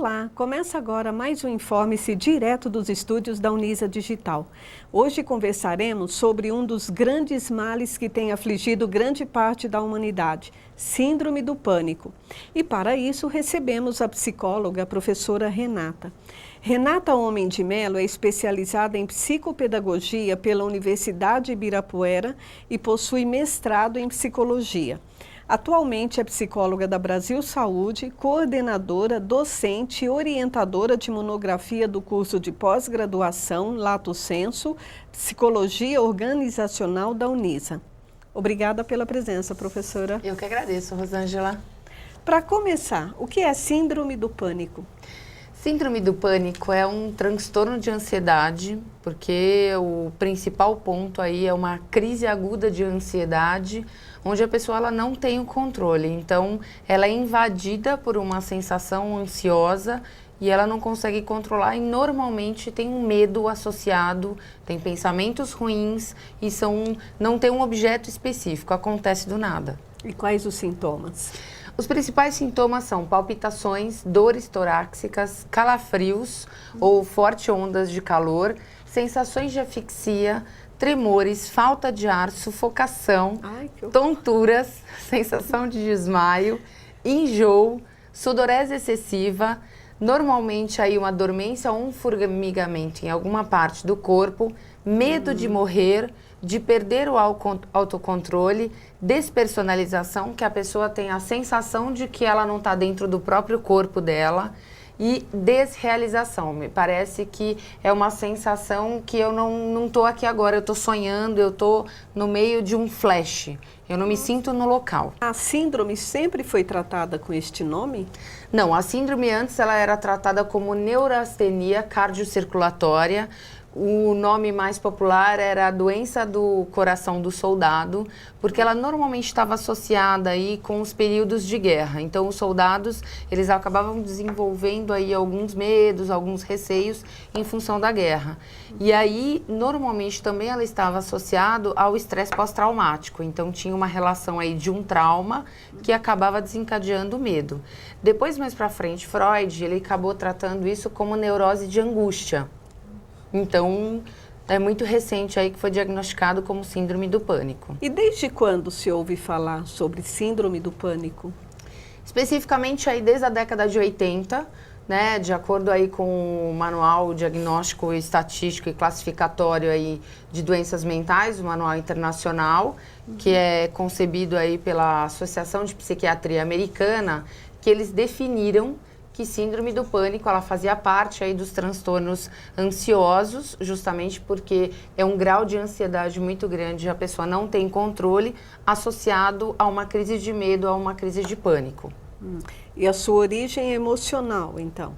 Olá, começa agora mais um Informe-se direto dos estúdios da Unisa Digital. Hoje conversaremos sobre um dos grandes males que tem afligido grande parte da humanidade, síndrome do pânico. E para isso recebemos a psicóloga, a professora Renata. Renata Homem de Melo é especializada em psicopedagogia pela Universidade Ibirapuera e possui mestrado em psicologia. Atualmente é psicóloga da Brasil Saúde, coordenadora, docente e orientadora de monografia do curso de pós-graduação Lato Sensu, Psicologia Organizacional da Unisa. Obrigada pela presença, professora. Eu que agradeço, Rosângela. Para começar, o que é síndrome do pânico? Síndrome do pânico é um transtorno de ansiedade, porque o principal ponto aí é uma crise aguda de ansiedade, onde a pessoa ela não tem o controle. Então, ela é invadida por uma sensação ansiosa e ela não consegue controlar e normalmente tem um medo associado, tem pensamentos ruins e não tem um objeto específico, acontece do nada. E quais os sintomas? Os principais sintomas são palpitações, dores torácicas, calafrios ou fortes ondas de calor, sensações de asfixia, tremores, falta de ar, sufocação, tonturas, sensação de desmaio, enjoo, sudorese excessiva, normalmente aí uma dormência ou um formigamento em alguma parte do corpo, medo de morrer, de perder o autocontrole, despersonalização, que a pessoa tem a sensação de que ela não está dentro do próprio corpo dela, e desrealização. Me parece que é uma sensação que eu não estou aqui agora, eu estou sonhando, eu estou no meio de um flash, eu não me sinto no local. A síndrome sempre foi tratada com este nome? Não, a síndrome antes ela era tratada como neurastenia cardiocirculatória. O nome mais popular era a doença do coração do soldado, porque ela normalmente estava associada aí com os períodos de guerra. Então, os soldados, eles acabavam desenvolvendo aí alguns medos, alguns receios em função da guerra. E aí, normalmente, também ela estava associada ao estresse pós-traumático. Então, tinha uma relação aí de um trauma que acabava desencadeando o medo. Depois, mais para frente, Freud, ele acabou tratando isso como neurose de angústia. Então, é muito recente aí que foi diagnosticado como síndrome do pânico. E desde quando se ouve falar sobre síndrome do pânico? Especificamente aí desde a década de 80, né, de acordo aí com o Manual Diagnóstico Estatístico e Classificatório aí de Doenças Mentais, o Manual Internacional, que é concebido aí pela Associação de Psiquiatria Americana, que eles definiram que síndrome do pânico, ela fazia parte aí dos transtornos ansiosos, justamente porque é um grau de ansiedade muito grande, a pessoa não tem controle, associado a uma crise de medo, a uma crise de pânico. E a sua origem é emocional, então?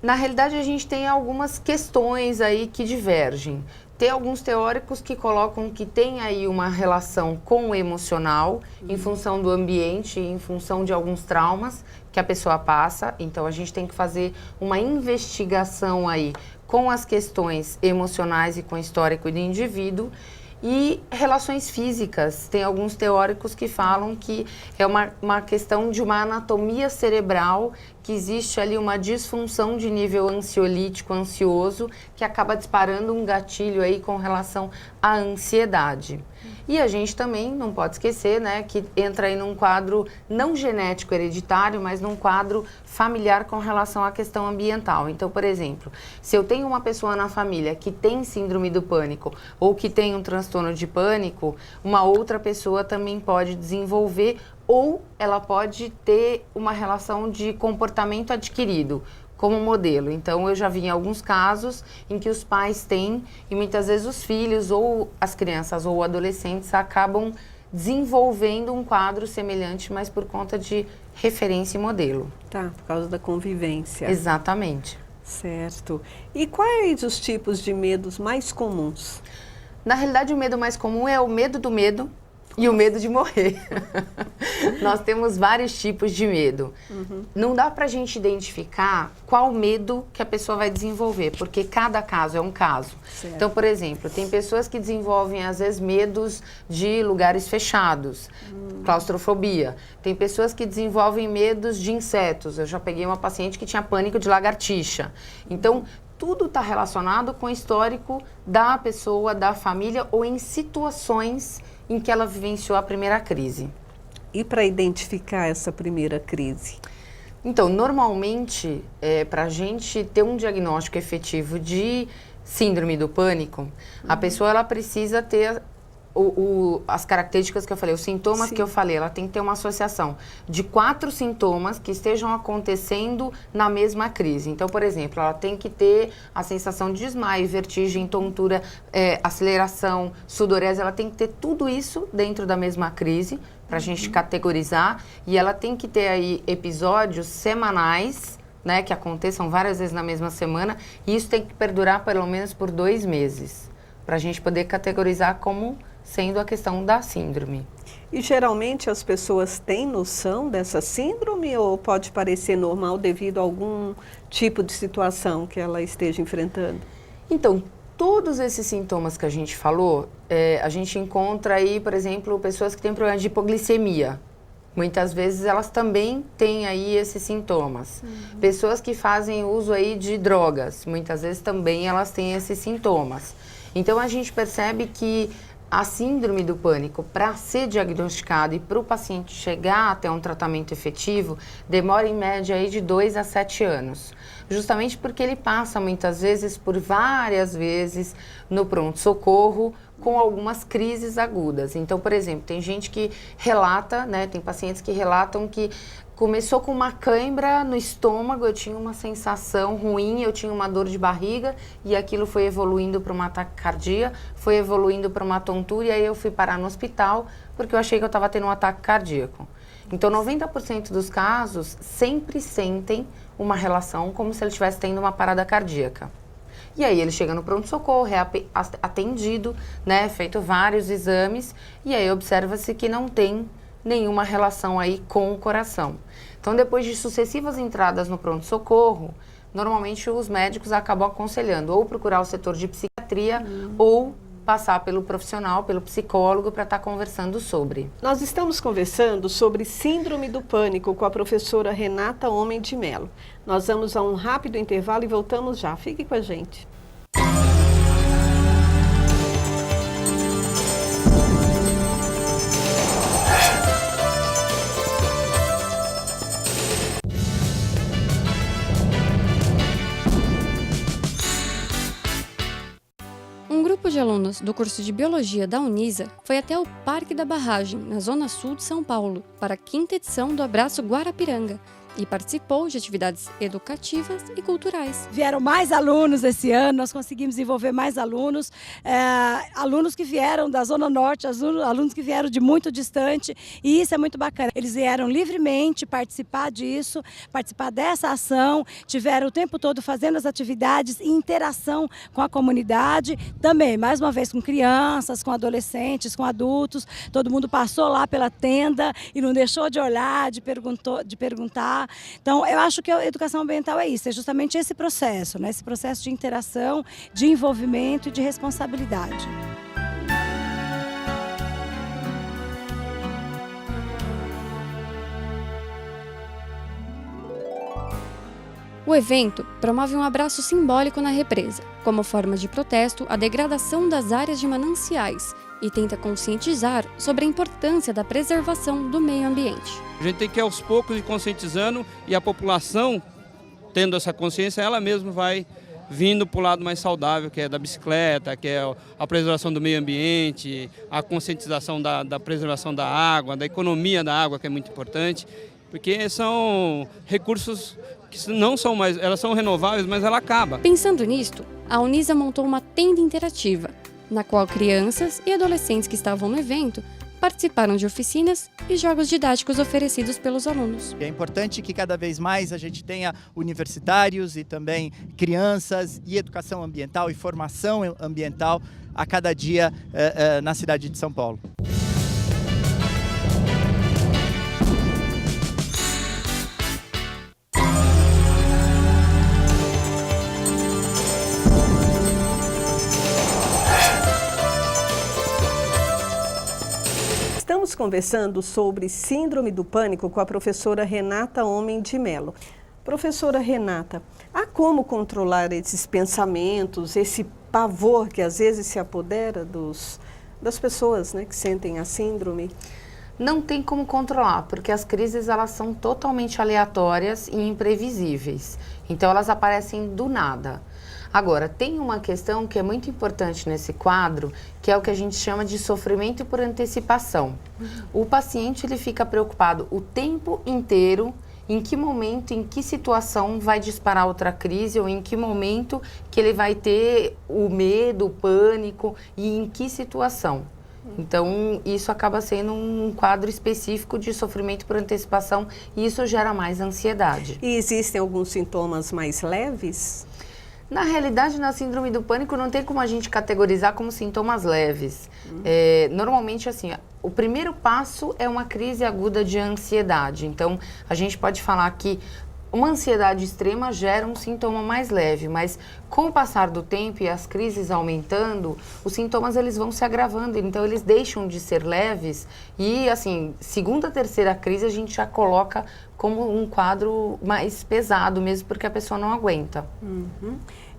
Na realidade, a gente tem algumas questões aí que divergem. Tem alguns teóricos que colocam que tem aí uma relação com o emocional, em função do ambiente, em função de alguns traumas que a pessoa passa. Então, a gente tem que fazer uma investigação aí com as questões emocionais e com o histórico do indivíduo. E relações físicas, tem alguns teóricos que falam que é uma questão de uma anatomia cerebral, que existe ali uma disfunção de nível ansiolítico, ansioso, que acaba disparando um gatilho aí com relação à ansiedade. E a gente também não pode esquecer, né, que entra aí num quadro não genético hereditário, mas num quadro familiar com relação à questão ambiental. Então, por exemplo, se eu tenho uma pessoa na família que tem síndrome do pânico ou que tem um transtorno de pânico, uma outra pessoa também pode desenvolver ou ela pode ter uma relação de comportamento adquirido como modelo. Então, eu já vi em alguns casos em que os pais têm e muitas vezes os filhos ou as crianças ou adolescentes acabam desenvolvendo um quadro semelhante, mas por conta de referência e modelo. Tá, por causa da convivência. Exatamente. Certo. E quais os tipos de medos mais comuns? Na realidade, o medo mais comum é o medo do medo, E o medo de morrer. Nós temos vários tipos de medo. Não dá pra gente identificar qual medo que a pessoa vai desenvolver, porque cada caso é um caso. Certo. Então, por exemplo, tem pessoas que desenvolvem, às vezes, medos de lugares fechados, claustrofobia. Tem pessoas que desenvolvem medos de insetos. Eu já peguei uma paciente que tinha pânico de lagartixa. Então, tudo está relacionado com o histórico da pessoa, da família ou em situações em que ela vivenciou a primeira crise. E para identificar essa primeira crise? Então, normalmente, para a gente ter um diagnóstico efetivo de síndrome do pânico, a pessoa ela precisa ter as características que eu falei, os sintomas que eu falei, ela tem que ter uma associação de 4 sintomas que estejam acontecendo na mesma crise. Então, por exemplo, ela tem que ter a sensação de desmaio, vertigem, tontura, aceleração, sudorese, ela tem que ter tudo isso dentro da mesma crise, para a gente categorizar, e ela tem que ter aí episódios semanais, né, que aconteçam várias vezes na mesma semana, e isso tem que perdurar pelo menos por 2 meses, para a gente poder categorizar como sendo a questão da síndrome. E geralmente as pessoas têm noção dessa síndrome ou pode parecer normal devido a algum tipo de situação que ela esteja enfrentando? Então, todos esses sintomas que a gente falou, a gente encontra aí, por exemplo, pessoas que têm problema de hipoglicemia. Muitas vezes elas também têm aí esses sintomas. Pessoas que fazem uso aí de drogas, muitas vezes também elas têm esses sintomas. Então, a gente percebe que a síndrome do pânico, para ser diagnosticada e para o paciente chegar até um tratamento efetivo, demora em média aí de 2 a 7 anos. Justamente porque ele passa muitas vezes por várias vezes no pronto-socorro com algumas crises agudas. Então, por exemplo, tem gente que relata, né, tem pacientes que relatam que começou com uma cãibra no estômago, eu tinha uma sensação ruim, eu tinha uma dor de barriga e aquilo foi evoluindo para uma taquicardia, foi evoluindo para uma tontura e aí eu fui parar no hospital porque eu achei que eu estava tendo um ataque cardíaco. Então, 90% dos casos sempre sentem uma relação como se ele estivesse tendo uma parada cardíaca. E aí ele chega no pronto-socorro, é atendido, né, feito vários exames e aí observa-se que não tem nenhuma relação aí com o coração. Então, depois de sucessivas entradas no pronto-socorro, normalmente os médicos acabam aconselhando ou procurar o setor de psiquiatria ou passar pelo profissional, pelo psicólogo, para estar conversando sobre. Nós estamos conversando sobre síndrome do pânico com a professora Renata Homem de Mello. Nós vamos a um rápido intervalo e voltamos já. Fique com a gente. Um grupo de alunos do curso de Biologia da Unisa foi até o Parque da Barragem, na zona sul de São Paulo, para a 5ª edição do Abraço Guarapiranga e participou de atividades educativas e culturais. Vieram mais alunos esse ano, nós conseguimos envolver mais alunos, alunos que vieram da Zona Norte, alunos que vieram de muito distante, e isso é muito bacana. Eles vieram livremente participar disso, participar dessa ação, tiveram o tempo todo fazendo as atividades em interação com a comunidade, também, mais uma vez, com crianças, com adolescentes, com adultos, todo mundo passou lá pela tenda e não deixou de olhar, de perguntar. Então, eu acho que a educação ambiental é isso, é justamente esse processo, né? Esse processo de interação, de envolvimento e de responsabilidade. O evento promove um abraço simbólico na represa, como forma de protesto à degradação das áreas de mananciais e tenta conscientizar sobre a importância da preservação do meio ambiente. A gente tem que ir aos poucos ir conscientizando e a população, tendo essa consciência, ela mesma vai vindo para o lado mais saudável, que é da bicicleta, que é a preservação do meio ambiente, a conscientização da preservação da água, da economia da água, que é muito importante, porque são recursos que não são mais, elas são renováveis, mas ela acaba. Pensando nisto, a Unisa montou uma tenda interativa, na qual crianças e adolescentes que estavam no evento participaram de oficinas e jogos didáticos oferecidos pelos alunos. É importante que cada vez mais a gente tenha universitários e também crianças e educação ambiental e formação ambiental a cada dia na cidade de São Paulo. conversando sobre síndrome do pânico com a professora Renata Homem de Mello. Professora Renata, há como controlar esses pensamentos, esse pavor que às vezes se apodera das pessoas, né, que sentem a síndrome? Não tem como controlar, porque as crises elas são totalmente aleatórias e imprevisíveis. Então elas aparecem do nada. Agora, tem uma questão que é muito importante nesse quadro, que é o que a gente chama de sofrimento por antecipação. O paciente ele fica preocupado o tempo inteiro em que momento, em que situação vai disparar outra crise ou em que momento que ele vai ter o medo, o pânico e em que situação. Então, isso acaba sendo um quadro específico de sofrimento por antecipação e isso gera mais ansiedade. E existem alguns sintomas mais leves? Na realidade, na síndrome do pânico, não tem como a gente categorizar como sintomas leves. Normalmente, assim, o primeiro passo é uma crise aguda de ansiedade. Então, a gente pode falar que uma ansiedade extrema gera um sintoma mais leve, mas com o passar do tempo e as crises aumentando, os sintomas eles vão se agravando, então eles deixam de ser leves e, assim, segunda, terceira crise a gente já coloca como um quadro mais pesado mesmo, porque a pessoa não aguenta.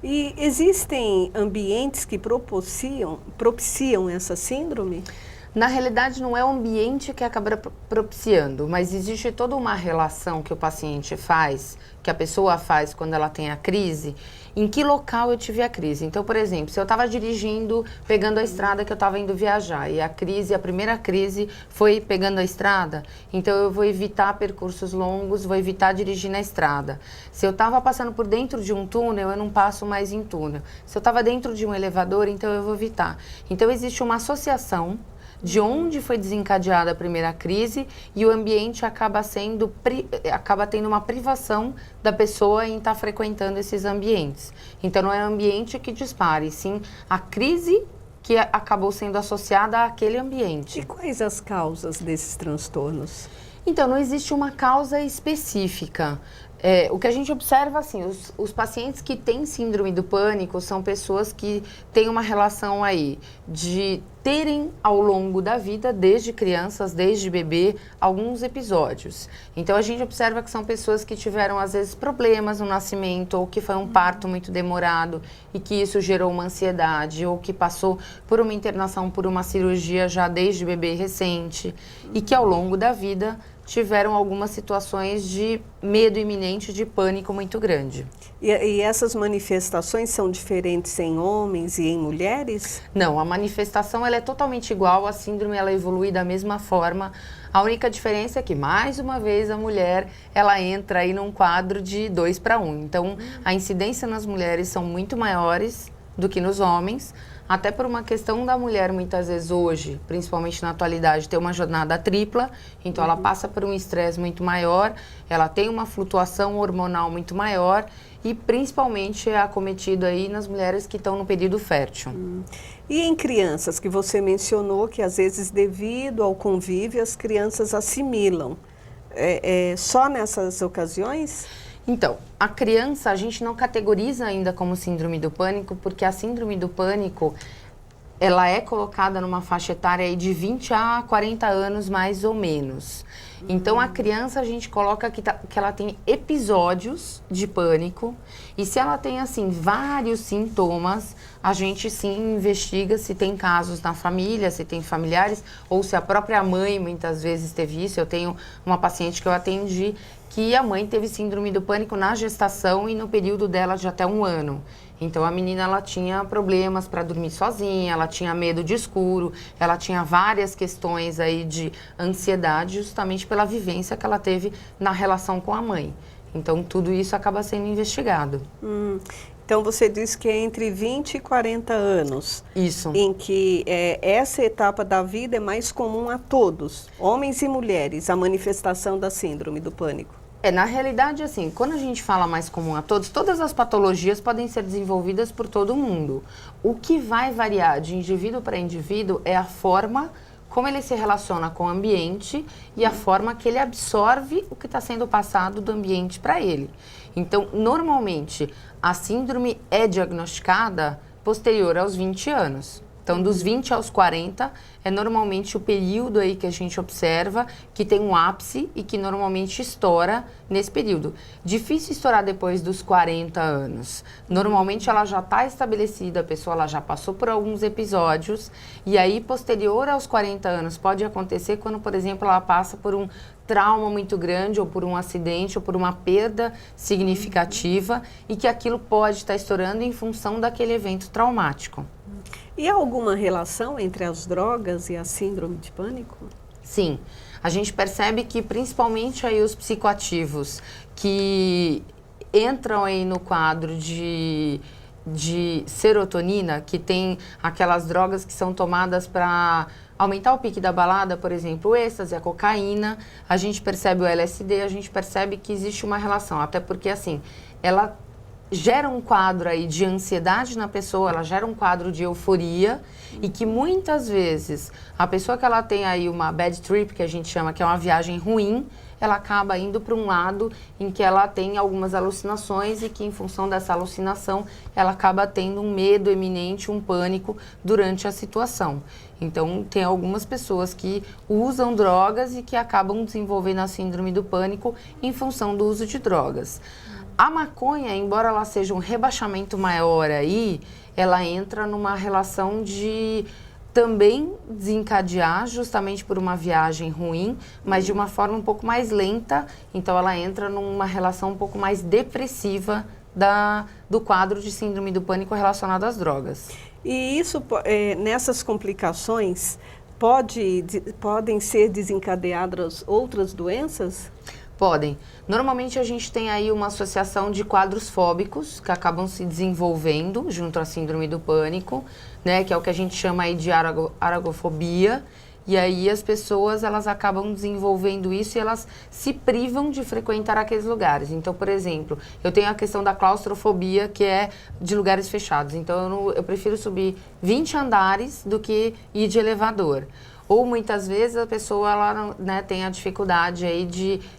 E existem ambientes que propiciam essa síndrome? Na realidade, não é o ambiente que acaba propiciando, mas existe toda uma relação que o paciente faz, que a pessoa faz quando ela tem a crise, em que local eu tive a crise. Então, por exemplo, se eu estava dirigindo, pegando a estrada que eu estava indo viajar, e a primeira crise foi pegando a estrada, então eu vou evitar percursos longos, vou evitar dirigir na estrada. Se eu estava passando por dentro de um túnel, eu não passo mais em túnel. Se eu estava dentro de um elevador, então eu vou evitar. Então, existe uma associação de onde foi desencadeada a primeira crise e o ambiente acaba tendo uma privação da pessoa em estar frequentando esses ambientes. Então, não é o ambiente que dispare, sim a crise que acabou sendo associada àquele ambiente. E quais as causas desses transtornos? Então, não existe uma causa específica. O que a gente observa, assim, os pacientes que têm síndrome do pânico são pessoas que têm uma relação aí de terem ao longo da vida, desde crianças, desde bebê, alguns episódios. Então, a gente observa que são pessoas que tiveram, às vezes, problemas no nascimento, ou que foi um parto muito demorado e que isso gerou uma ansiedade, ou que passou por uma internação, por uma cirurgia já desde bebê recente, e que ao longo da vida tiveram algumas situações de medo iminente, de pânico muito grande. E essas manifestações são diferentes em homens e em mulheres? Não, a manifestação ela é totalmente igual, a síndrome ela evolui da mesma forma. A única diferença é que, mais uma vez, a mulher ela entra aí num quadro de 2 para 1. Então, a incidência nas mulheres são muito maiores do que nos homens, até por uma questão da mulher, muitas vezes hoje, principalmente na atualidade, ter uma jornada tripla, então ela passa por um estresse muito maior, ela tem uma flutuação hormonal muito maior e principalmente é acometido aí nas mulheres que estão no período fértil. E em crianças, que você mencionou que às vezes devido ao convívio as crianças assimilam, só nessas ocasiões? Então, a criança a gente não categoriza ainda como síndrome do pânico, porque a síndrome do pânico, ela é colocada numa faixa etária aí de 20 a 40 anos, mais ou menos. Então, a criança a gente coloca que ela tem episódios de pânico e se ela tem, assim, vários sintomas, a gente sim investiga se tem casos na família, se tem familiares ou se a própria mãe muitas vezes teve isso. Eu tenho uma paciente que eu atendi que a mãe teve síndrome do pânico na gestação e no período dela de até 1 ano. Então, a menina, ela tinha problemas para dormir sozinha, ela tinha medo de escuro, ela tinha várias questões aí de ansiedade, justamente pela vivência que ela teve na relação com a mãe. Então, tudo isso acaba sendo investigado. Então, você disse que é entre 20 e 40 anos. Isso. Em que essa etapa da vida é mais comum a todos, homens e mulheres, a manifestação da síndrome do pânico. Na realidade, assim, quando a gente fala mais comum a todos, todas as patologias podem ser desenvolvidas por todo mundo. O que vai variar de indivíduo para indivíduo é a forma como ele se relaciona com o ambiente e a forma que ele absorve o que está sendo passado do ambiente para ele. Então, normalmente, a síndrome é diagnosticada posterior aos 20 anos. Então, dos 20 aos 40 é normalmente o período aí que a gente observa que tem um ápice e que normalmente estoura nesse período. Difícil estourar depois dos 40 anos. Normalmente ela já está estabelecida, a pessoa ela já passou por alguns episódios e aí posterior aos 40 anos pode acontecer quando, por exemplo, ela passa por um trauma muito grande ou por um acidente ou por uma perda significativa e que aquilo pode estar estourando em função daquele evento traumático. E há alguma relação entre as drogas e a síndrome de pânico? Sim, a gente percebe que principalmente aí os psicoativos que entram aí no quadro de serotonina, que tem aquelas drogas que são tomadas para aumentar o pique da balada, por exemplo, o êxtase, a cocaína, a gente percebe o LSD, a gente percebe que existe uma relação, até porque assim, ela gera um quadro aí de ansiedade na pessoa, ela gera um quadro de euforia e que muitas vezes a pessoa que ela tem aí uma bad trip, que a gente chama, que é uma viagem ruim, ela acaba indo para um lado em que ela tem algumas alucinações e que em função dessa alucinação ela acaba tendo um medo eminente, um pânico durante a situação. Então, tem algumas pessoas que usam drogas e que acabam desenvolvendo a síndrome do pânico em função do uso de drogas. A maconha, embora ela seja um rebaixamento maior aí, ela entra numa relação de também desencadear justamente por uma viagem ruim, mas de uma forma um pouco mais lenta, então ela entra numa relação um pouco mais depressiva do quadro de síndrome do pânico relacionado às drogas. E isso, nessas complicações, podem ser desencadeadas outras doenças? Podem. Normalmente a gente tem aí uma associação de quadros fóbicos que acabam se desenvolvendo junto à síndrome do pânico, né, que é o que a gente chama aí de aragofobia. E aí as pessoas, elas acabam desenvolvendo isso e elas se privam de frequentar aqueles lugares. Então, por exemplo, eu tenho a questão da claustrofobia, que é de lugares fechados. Então, eu prefiro subir 20 andares do que ir de elevador. Ou muitas vezes a pessoa ela, né, tem a dificuldade aí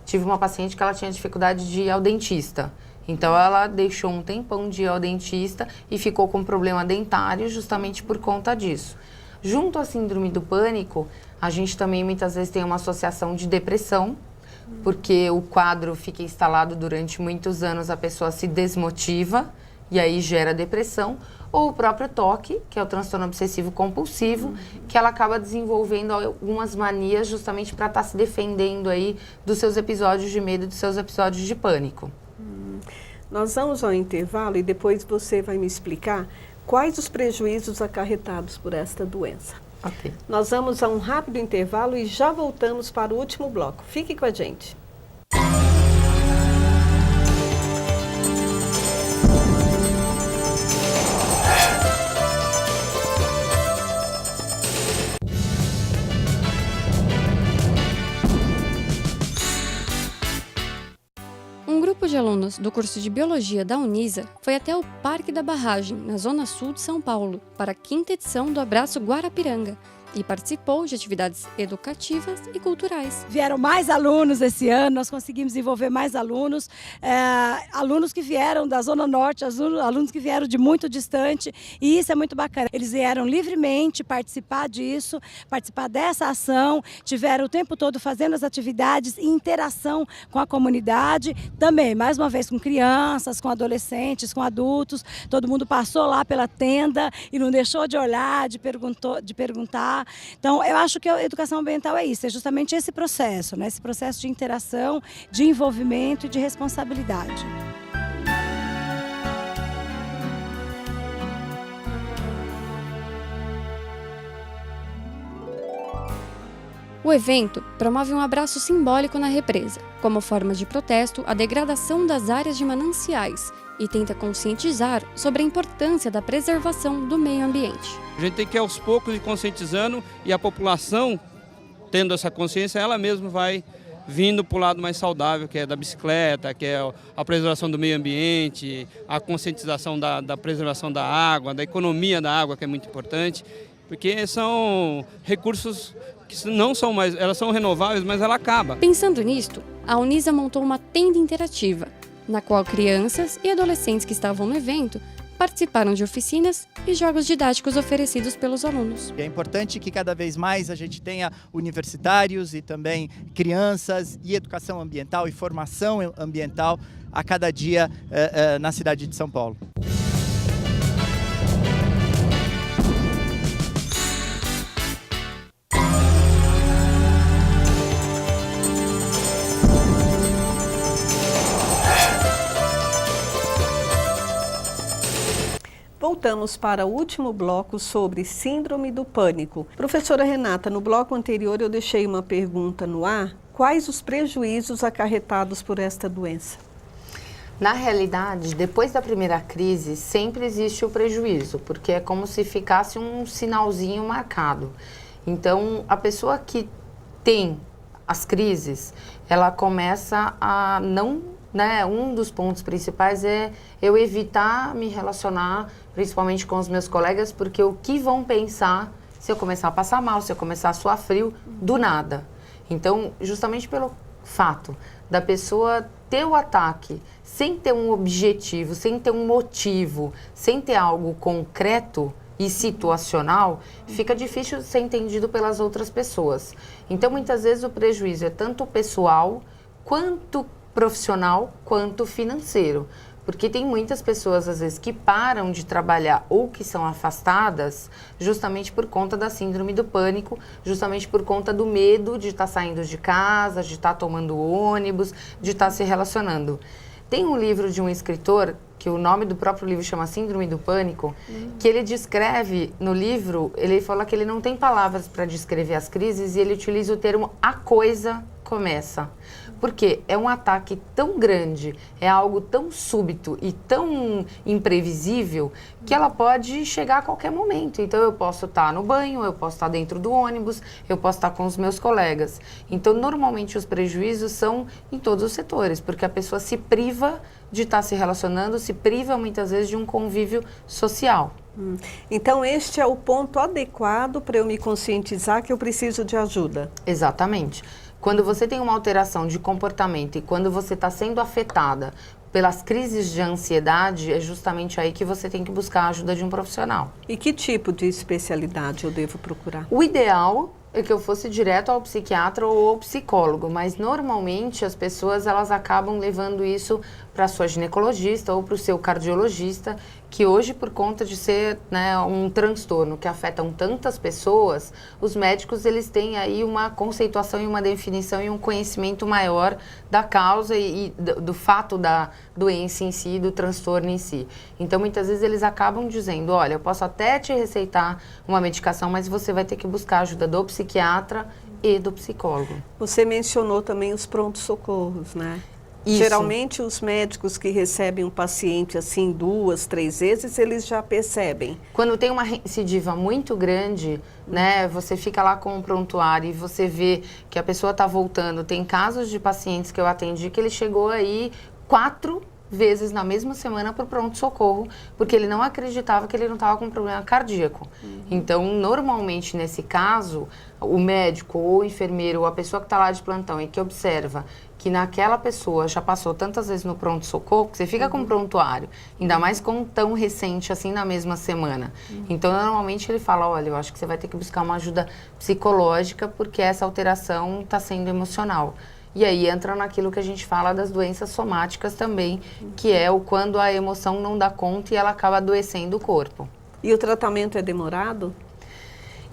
Tive uma paciente que ela tinha dificuldade de ir ao dentista. Então ela deixou um tempão de ir ao dentista e ficou com problema dentário justamente por conta disso. Junto à síndrome do pânico, a gente também muitas vezes tem uma associação de depressão, porque o quadro fica instalado durante muitos anos, a pessoa se desmotiva e aí gera depressão. Ou o próprio TOC, que é o transtorno obsessivo compulsivo, que ela acaba desenvolvendo algumas manias justamente para estar se defendendo aí dos seus episódios de medo, dos seus episódios de pânico. Nós vamos ao intervalo e depois você vai me explicar quais os prejuízos acarretados por esta doença. Ok. Nós vamos a um rápido intervalo e já voltamos para o último bloco. Fique com a gente. Um grupo de alunos do curso de Biologia da Unisa foi até o Parque da Barragem, na zona sul de São Paulo, para a 5ª edição do Abraço Guarapiranga e participou de atividades educativas e culturais. Vieram mais alunos esse ano, nós conseguimos envolver mais alunos, alunos que vieram da Zona Norte, alunos que vieram de muito distante, e isso é muito bacana. Eles vieram livremente participar disso, participar dessa ação, tiveram o tempo todo fazendo as atividades em interação com a comunidade, também, mais uma vez, com crianças, com adolescentes, com adultos, todo mundo passou lá pela tenda e não deixou de olhar, de perguntar. Então, eu acho que a educação ambiental é isso, é justamente esse processo, né? Esse processo de interação, de envolvimento e de responsabilidade. O evento promove um abraço simbólico na represa, como forma de protesto à degradação das áreas de mananciais e tenta conscientizar sobre a importância da preservação do meio ambiente. A gente tem que ir aos poucos ir conscientizando e a população, tendo essa consciência, ela mesma vai vindo para o lado mais saudável, que é da bicicleta, que é a preservação do meio ambiente, a conscientização da preservação da água, da economia da água, que é muito importante, porque são recursos que não são mais, elas são renováveis, mas ela acaba. Pensando nisto, a Unisa montou uma tenda interativa, na qual crianças e adolescentes que estavam no evento participaram de oficinas e jogos didáticos oferecidos pelos alunos. É importante que cada vez mais a gente tenha universitários e também crianças e educação ambiental e formação ambiental a cada dia na cidade de São Paulo. Voltamos para o último bloco sobre síndrome do pânico. Professora Renata, no bloco anterior eu deixei uma pergunta no ar. Quais os prejuízos acarretados por esta doença? Na realidade, depois da primeira crise, sempre existe o prejuízo, porque é como se ficasse um sinalzinho marcado. Então, a pessoa que tem as crises, ela começa a não... Um dos pontos principais é eu evitar me relacionar, principalmente com os meus colegas, porque o que vão pensar se eu começar a passar mal, se eu começar a suar frio, do nada. Então, justamente pelo fato da pessoa ter o ataque sem ter um objetivo, sem ter um motivo, sem ter algo concreto e situacional, fica difícil de ser entendido pelas outras pessoas. Então, muitas vezes o prejuízo é tanto pessoal quanto profissional quanto financeiro, porque tem muitas pessoas às vezes que param de trabalhar ou que são afastadas justamente por conta da síndrome do pânico, justamente por conta do medo de estar saindo de casa, de estar tomando ônibus, de estar se relacionando. Tem um livro de um escritor, que o nome do próprio livro chama Síndrome do Pânico, que ele descreve no livro, ele fala que ele não tem palavras para descrever as crises e ele utiliza o termo "a coisa começa". Porque é um ataque tão grande, é algo tão súbito e tão imprevisível que ela pode chegar a qualquer momento. Então, eu posso estar no banho, eu posso estar dentro do ônibus, eu posso estar com os meus colegas. Então, normalmente, os prejuízos são em todos os setores, porque a pessoa se priva de estar se relacionando, se priva muitas vezes de um convívio social. Então, este é o ponto adequado para eu me conscientizar que eu preciso de ajuda. Exatamente. Quando você tem uma alteração de comportamento e quando você está sendo afetada pelas crises de ansiedade, é justamente aí que você tem que buscar a ajuda de um profissional. E que tipo de especialidade eu devo procurar? O ideal é que eu fosse direto ao psiquiatra ou ao psicólogo, mas normalmente as pessoas elas acabam levando isso para a sua ginecologista ou para o seu cardiologista, que hoje, por conta de ser um transtorno que afeta tantas pessoas, os médicos eles têm aí uma conceituação e uma definição e um conhecimento maior da causa e do fato da doença em si, do transtorno em si. Então, muitas vezes eles acabam dizendo, olha, eu posso até te receitar uma medicação, mas você vai ter que buscar a ajuda do psiquiatra e do psicólogo. Você mencionou também os prontos-socorros, né? Isso. Geralmente os médicos que recebem um paciente assim 2, 3 vezes, eles já percebem. Quando tem uma recidiva muito grande, você fica lá com o prontuário e você vê que a pessoa está voltando. Tem casos de pacientes que eu atendi que ele chegou aí 4 vezes na mesma semana para o pronto-socorro, porque ele não acreditava que ele não estava com problema cardíaco. Então, normalmente, nesse caso, o médico ou o enfermeiro ou a pessoa que está lá de plantão e que observa que naquela pessoa já passou tantas vezes no pronto-socorro, que você fica com prontuário, ainda mais com tão recente assim na mesma semana. Então, normalmente ele fala, olha, eu acho que você vai ter que buscar uma ajuda psicológica porque essa alteração está sendo emocional. E aí entra naquilo que a gente fala das doenças somáticas também, que é quando a emoção não dá conta e ela acaba adoecendo o corpo. E o tratamento é demorado?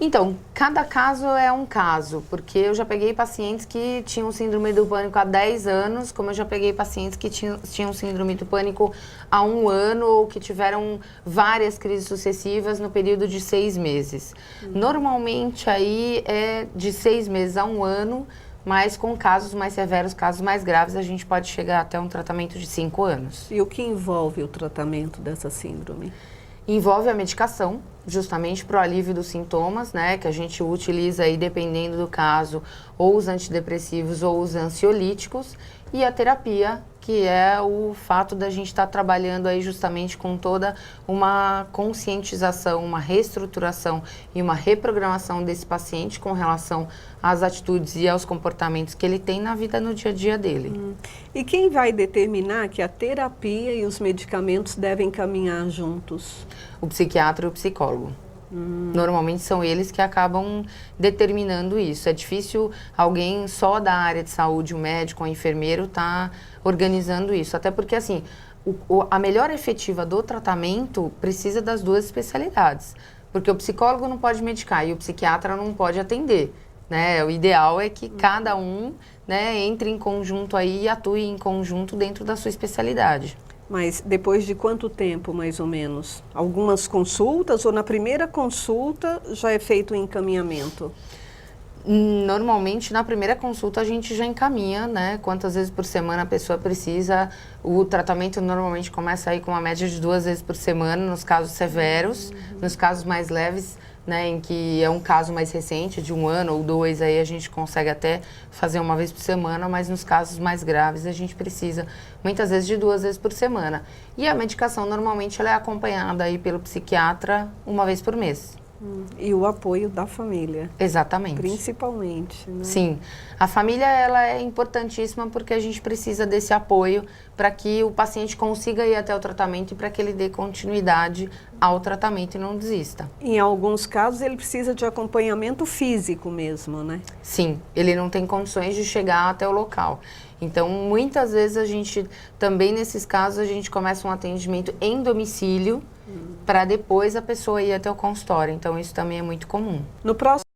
Então, cada caso é um caso, porque eu já peguei pacientes que tinham síndrome do pânico há 10 anos, como eu já peguei pacientes que tinham síndrome do pânico há 1 ano ou que tiveram várias crises sucessivas no período de 6 meses. Normalmente aí é de 6 meses a 1 ano, mas com casos mais severos, casos mais graves, a gente pode chegar até um tratamento de 5 anos. E o que envolve o tratamento dessa síndrome? Envolve a medicação, justamente para o alívio dos sintomas, que a gente utiliza aí, dependendo do caso, ou os antidepressivos ou os ansiolíticos, e a terapia, que é o fato da gente estar trabalhando aí justamente com toda uma conscientização, uma reestruturação e uma reprogramação desse paciente com relação às atitudes e aos comportamentos que ele tem na vida no dia a dia dele. E quem vai determinar que a terapia e os medicamentos devem caminhar juntos? O psiquiatra e o psicólogo. Normalmente são eles que acabam determinando isso. É difícil alguém só da área de saúde, o médico, o enfermeiro, tá organizando isso. Até porque, assim, a melhor efetiva do tratamento precisa das duas especialidades. Porque o psicólogo não pode medicar e o psiquiatra não pode atender, né? O ideal é que cada um, né, entre em conjunto aí e atue em conjunto dentro da sua especialidade. Mas depois de quanto tempo, mais ou menos? Algumas consultas ou na primeira consulta já é feito o encaminhamento? Normalmente, na primeira consulta, a gente já encaminha, né? Quantas vezes por semana a pessoa precisa. O tratamento normalmente começa aí com uma média de 2 vezes por semana, nos casos severos. Nos casos mais leves, né, em que é um caso mais recente, de 1 ano ou 2, aí a gente consegue até fazer 1 vez por semana, mas nos casos mais graves a gente precisa muitas vezes de 2 vezes por semana. E a medicação normalmente ela é acompanhada aí pelo psiquiatra 1 vez por mês. E o apoio da família. Exatamente. Principalmente, né? Sim. A família ela é importantíssima porque a gente precisa desse apoio para que o paciente consiga ir até o tratamento e para que ele dê continuidade ao tratamento e não desista. Em alguns casos ele precisa de acompanhamento físico mesmo, né? Sim, ele não tem condições de chegar até o local. Então, muitas vezes a gente, também nesses casos, a gente começa um atendimento em domicílio para depois a pessoa ir até o consultório. Então, isso também é muito comum. No próximo